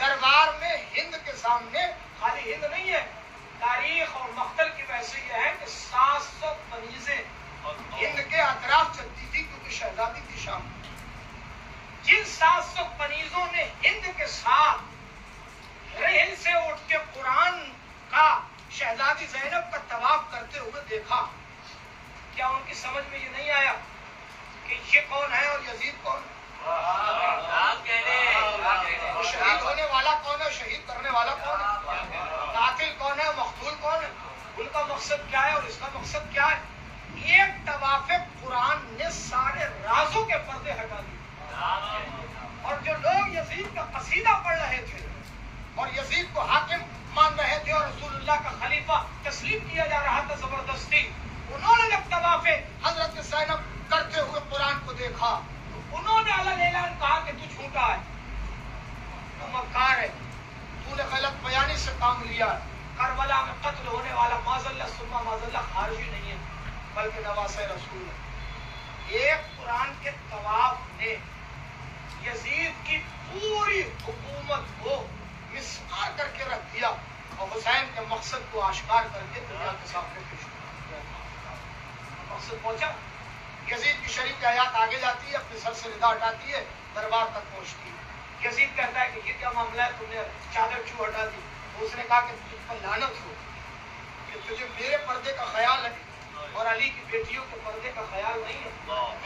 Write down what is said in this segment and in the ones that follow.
دربار میں ہند کے سامنے، خالی ہند نہیں ہے، تاریخ اور مقتل کی ویسے یہ ہے کہ 700 کنیزیں ہند کے اطراف چلتی تھی، کیونکہ شہزادی تھی شام. جن 700 کنیزوں نے ہند کے ساتھ رحل سے اٹھ کے قرآن کا شہزادی زینب کا طواف کرتے ہوئے دیکھا، کیا ان کی سمجھ میں یہ نہیں آیا کہ یہ کون ہے اور یزید کون ہے؟ شہید ہونے والا کون ہے، شہید کرنے والا کون ہے، قاتل کون ہے، مقتول کون ہے، ان کا مقصد کیا ہے اور اس کا مقصد کیا ہے؟ ایک طواف قرآن نے سارے رازوں کے پردے ہٹا دیے. اور جو لوگ یزید کا قصیدہ پڑھ رہے تھے اور یزید کو حاکم مان رہے تھے اور رسول اللہ کا خلیفہ تسلیم کیا جا رہا تھا زبردستی، انہوں نے جب طواف حضرت زینب کرتے ہوئے قرآن کو دیکھا تو انہوں نے علل اعلان کہا کہ تو جھوٹا ہے، تو مکار ہے، تو نے غلط بیانی سے کام لیا ہے. کربلا میں قتل ہونے والا معاذ اللہ ثم معاذ اللہ خارجی نہیں ہے بلکہ نواسہ رسول ہے. ایک قرآن کے طواف نے یزید کی پوری حکومت کو مسمار کر کے رکھ دیا اور حسین کے مقصد کو آشکار کر کے دنیا کے سامنے پیش کیا. مقصد پہنچا. یزید کی شریف آیات آگے جاتی ہے، اپنے سر سے ردا ہٹاتی ہے، دربار تک پہنچتی ہے. یزید کہتا ہے کہ یہ کیا معاملہ ہے، تم نے چادر کیوں ہٹا دی؟ اس نے کہا کہ تجھ پر لعنت ہو کہ تجھے میرے پردے کا خیال ہے اور علی کی بیٹیوں کے پردے کا خیال نہیں ہے.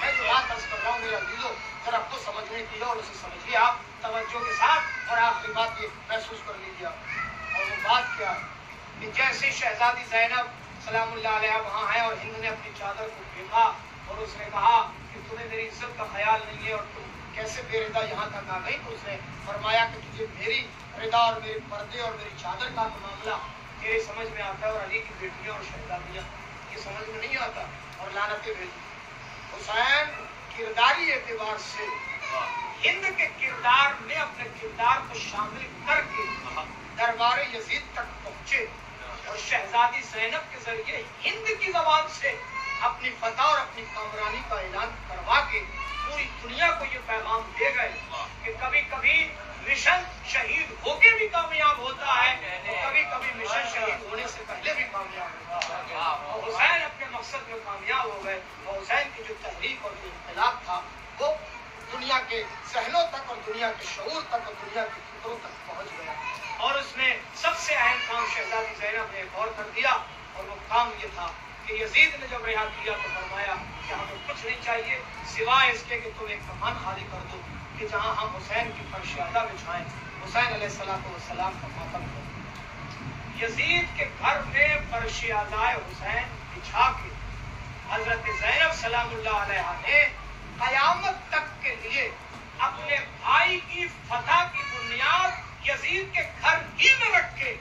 میں جو بات عرض کر رہا ہوں میرے عزیزوں، ذرا کو سمجھنے کی اور اسے سمجھیے آپ توجہ کے ساتھ. اور آخری بات یہ محسوس کر لیجیے آپ، اور وہ بات کیا ہے کہ جیسے شہزادی زینب سلام اللہ علیہ وہاں ہے اور ہند نے اپنی چادر کو پھینکا اور اس نے کہا کہ تمہیں میری عزت کا خیال نہیں ہے اور تم کیسے بے ردا یہاں تک آ گئی، تو اس نے فرمایا کہ تجھے میری ردا اور میرے پردے اور میری چادر کا معاملہ تیرے سمجھ میں آتا ہے اور علی کی بیٹیاں اور شہزادیاں یہ سمجھ میں نہیں آتا اور لعنتیں بھیجی. حسین کرداری اعتبار سے ہند کے کردار میں اپنے کردار کو شامل کر کے دربار یزید تک پہنچے اور شہزادی زینب کے ذریعے ہند کی زبان سے اپنی فتح اور اپنی کامرانی کا اعلان کروا کے پوری دنیا کو یہ پیغام دے گئے کہ کبھی کبھی مشن شہید ہو کے بھی کامیاب ہوتا ہے اور کبھی کبھی مشن شہید ہونے سے پہلے بھی کامیاب ہوتا ہے. اور حسین اپنے مقصد میں کامیاب ہو گئے اور حسین کی جو تحریک اور جو انقلاب تھا وہ دنیا کے ذہنوں تک اور دنیا کے شعور تک اور دنیا کے فکروں تک پہنچ گیا. اور اس میں سب سے اہم کام شہزادی زینب نے ایک اور کر دیا اور وہ کام یہ تھا کہ یزید نے جب رہا کیا تو فرمایا کہ ہمیں کچھ نہیں چاہیے سوائے اس کے کہ تم ایک کمان خالی کر دو کہ جہاں ہم حسین کی فرشادہ بچھائیں، حسین علیہ السلام کا ماتم ہو. یزید کے گھر میں فرشادہ حسین بچھا کے حضرت زینب سلام اللہ علیہ نے قیامت تک کے لیے اپنے بھائی کی فتح کی بنیاد یزید کے گھر ہی میں رکھ کے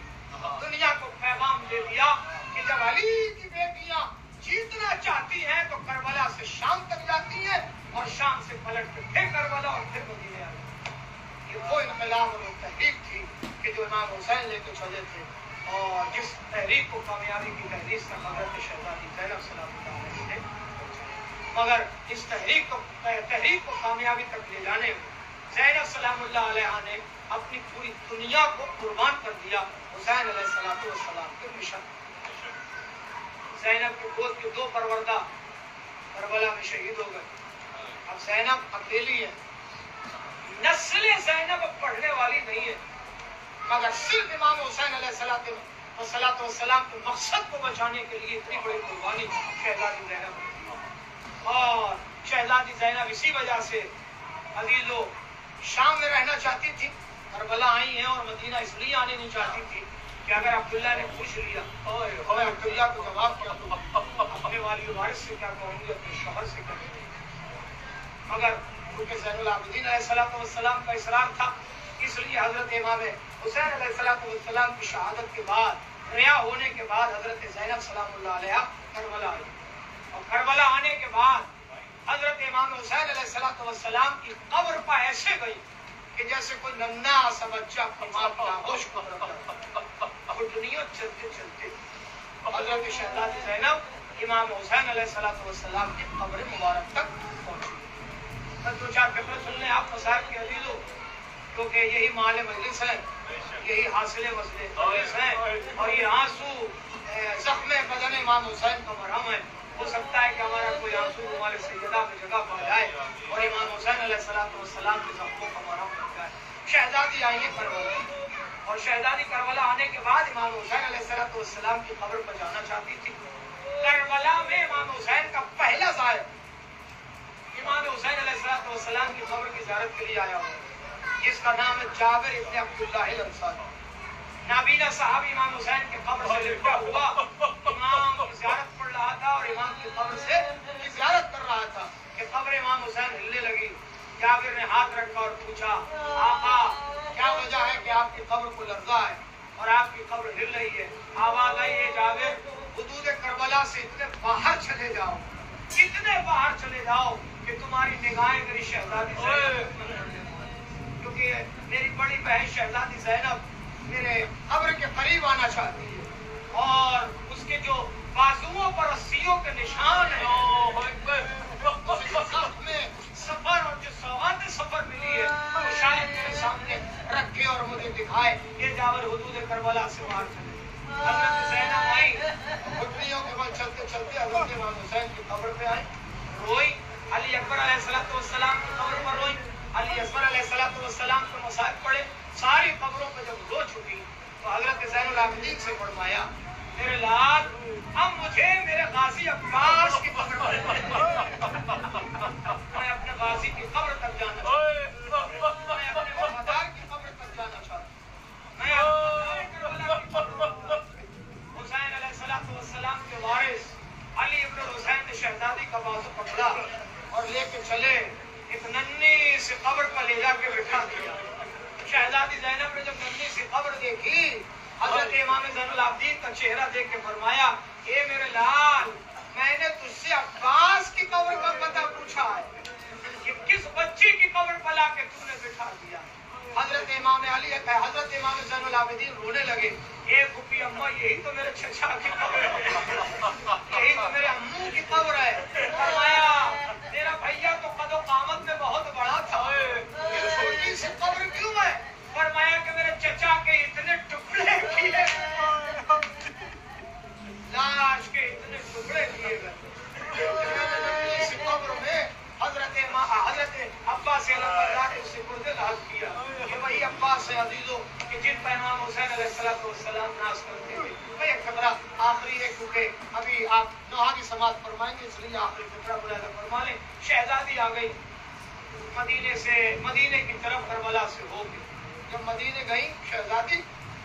دنیا کو پیغام دے دیا کہ جب علی کی بیٹیاں جیتنا چاہتی ہیں تو کربلا سے شام تک جاتی ہیں اور شام سے پلٹ کے پھر کربلا اور پھر مدینے آ جاتی ہیں. یہ وہ انقلاب اور وہ تحریک تھی کہ جو امام حسین لے کے چلے تھے اور جس تحریک کو کامیابی کی تحریک سے حضرت شہزادی زینب سلام اللہ علیہ نے مگر اس تحریک کو کامیابی تک لے جانے میں زینب سلام اللہ علیہ نے اپنی پوری دنیا کو قربان کر دیا حسین علیہ السلام کے مشن. زینب کے گود کے 2 پروردہ کربلا میں شہید ہو گئے. اب زینب اکیلی ہے. نسل زینب اب پڑھنے والی نہیں ہے مگر صرف امام حسین علیہ السلام کے مقصد کو بچانے کے لیے اتنی بڑی قربانی شہزادی زینب. اور شہزادی زینب اسی وجہ سے عزیزو شام میں رہنا چاہتی تھی. کربلا آئی ہیں اور مدینہ اس لیے آنے نہیں چاہتی تھی کہ اگر عبداللہ نے پوچھ لیا اور عبداللہ کو جواب کیا تو اپنے والی وارث سے کیا کہوں گی، اپنے شوہر سے کیا کہوں گی. مگر کیونکہ زین العابدین علیہ السلام کا اصرار تھا اس لیے حضرت امام حسین علیہ السلام کی شہادت کے بعد رہا ہونے کے بعد حضرت زینب سلام اللہ علیہ کربلا آئی. اور کربلا آنے کے بعد حضرت امام حسین علیہ السلام کی قبر پر ایسے گئی کہ جیسے کوئی ننھا سا بچہ اپنی ماں کی آغوش کو اور دنیا چلتے چلتے حضرت شہزادی زینب امام حسین علیہ السلام کی قبر مبارک تک پہنچی. 2-4 فکرے سن لیں آپ مسائل کے عزیزو کیونکہ یہی مال مجلس ہے، یہی حاصل مجلس ہے، اور یہ آنسو زخم بدن امام حسین کا مرہم ہے۔ ہو سکتا ہے کہ ہمارا کوئی آنسو رومال سیدہ میں جگہ پا جائے اور امام حسین علیہ السلام کے زخموں کا مرہم بن جائے۔ شہزادی آئی ہے کربلا، اور شہزادی کربلا آنے کے بعد امام حسین علیہ السلام کی قبر پر جانا چاہتی تھی۔ کربلا میں امام حسین کا پہلا زائر امام حسین علیہ السلام کی قبر کی زیارت کے لیے آیا ہوا، جس کا نام ہے جابر ابن عبداللہ الانصاری۔ نابینا صاحب امام حسین کی قبر سے لپٹا ہوا امام کی زیارت پڑھ رہا تھا، اور امام کی قبر سے زیارت کر رہا تھا کہ قبر امام حسین ہلنے لگی۔ جابر نے ہاتھ رکھا اور پوچھا، آقا کیا وجہ ہے کہ آپ کی قبر کو لرزا ہے اور آپ کی قبر ہل رہی ہے؟ آواز آئی ہے، جابر حدود کربلا سے اتنے باہر چلے جاؤ، اتنے باہر چلے جاؤ کہ تمہاری نگاہیں میری شہزادی زینب، کیونکہ میری بڑی بہن شہزادی زینب میرے قبر کے قریب آنا چاہتی ہے، اور اس کے جو بازوؤں پر رسیوں کے نشان ہیں، میں سفر اور جو سوات سفر ملی ہے وہ شاید میرے سامنے رکھے اور مجھے دکھائے۔ یہ جابر حدود کربلا سے باہر چلے۔ حضرت زینب آئی، گھٹنیوں کے بل چلتے چلتے حضرت امام حسین کی قبر پہ آئی، روئی۔ علی اکبر علیہ السلام کی قبر پر روئی، علی اکبر علیہ السلام کے مصائب پڑے۔ ساری قبروں پہ جب رو چکی تو حضرت زین العابدین سے فرمایا، میرے لال اب مجھے میرے غازی عباس کی قبر پر میں اپنے غازی کی قبر تک جانا چاہتا ہوں، میں اپنے وفادار کی قبر تک جانا چاہتا ہوں، میں حسین علیہ السلام کے وارث علی ابن حسین نے شہزادی کا بازو پکڑا اور لے کے چلے، ایک ننھی سی قبر پر لے جا کے بٹھا دیا۔ شہزادی زینب نے جب ننھی سی قبر دیکھی، حضرت امام زین العابدین کا چہرہ دیکھ کے فرمایا، اے میرے لال میں نے تجھ سے عباس کی قبر کا پتہ پوچھا ہے، یہ کس بچی کی قبر پر لا کے تم نے بٹھا دیا؟ حضرت امام زین العابدین رونے لگے، اے پھوپھی اماں یہی تو میرے چچا کی قبر ہے، یہی تو میرے امو کی قبر ہے۔ فرمایا تیرا بھیا تو قد و قامت میں بہت بڑا تھا، یہ چھوٹی سی قبر کیوں ہے؟ فرمایا کہ میرے چچا کے اتنے ٹکڑے کیے، لاش کے اتنے ٹکڑے کیے گئے، اس قبر میں حضرت عباس علم نے اسے گردے لحاظ کیا۔ یہ وہی عباس عزیزو کہ جن پر امام حسین علیہ السلام ناز کرتے تھے۔ میں ایک خطرہ آخری ہے، کیونکہ ابھی آپ نوحہ کی سماعت فرمائیں گے، اس لیے آخری خطرہ بلادہ فرما لیں۔ شہزادی آ گئی مدینے کی طرف کربلا سے ہو گئی۔ جب مدینے گئی شہزادی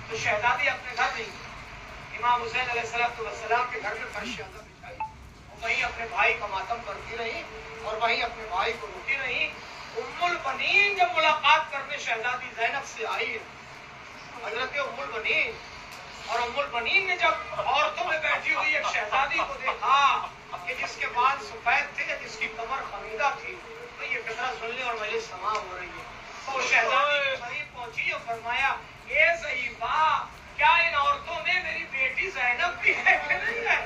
تو شہزادی اپنے گھر نہیں، امام حسین علیہ السلام کے گھر میں فرشادہ بچھائی، وہیں اپنے بھائی کا ماتم کرتی رہی اور وہیں اپنے بھائی کو روتی رہی۔ ام البنین جب ملاقات کرنے شہزادی زینب سے آئی ہے، حضرت ام البنین، اور ام البنین نے جب عورتوں میں بیٹھی ہوئی ایک شہزادی کو دیکھا کہ جس کے بال سفید تھے، جس کی کمر خمیدہ تھی، تو یہ فطرہ سن لے اور مجلس سماع ہو رہی ہے، تو شہزادی کے قریب پہنچی اور فرمایا، اے ضعیفہ کیا ان عورتوں میں میری بیٹی زینب بھی ہے کہ نہیں ہے؟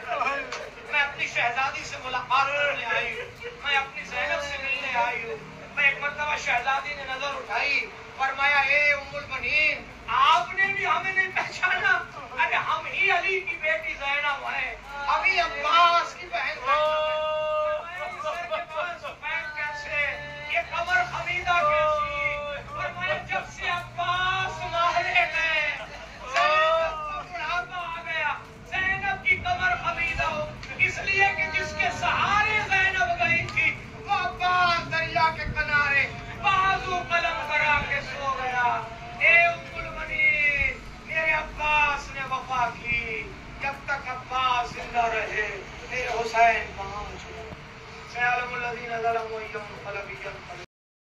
میں اپنی شہزادی سے ملاقات کرنے آئی ہوں، میں اپنی زینب سے ملنے آئی ہوں۔ میں ایک مرتبہ شہزادی نے نظر اٹھائی، فرمایا اے ام البنین آپ نے بھی ہمیں نہیں پہچانا؟ ارے ہم ہی علی کی بیٹی زینب ہیں، ابھی عباس کی بہن یہ کمر حمیدہ کیسی؟ فرمایا جب سے عباس مارے گئے زینب کو بڑھاپا آ گیا، زینب کی کمر حمیدہ ہو، اس لیے کہ جس کے سہارے زینب گئی تھی وہ عباس دریا کے کنارے بازو قلم کرا کے سو گیا۔ اے ام البنین میرے عباس نے وفا کی، جب تک عباس زندہ رہے میرے حسین کہاں چھوڑا؟ سيعلم الذين ظلموا أيهم منقلب ينقلبون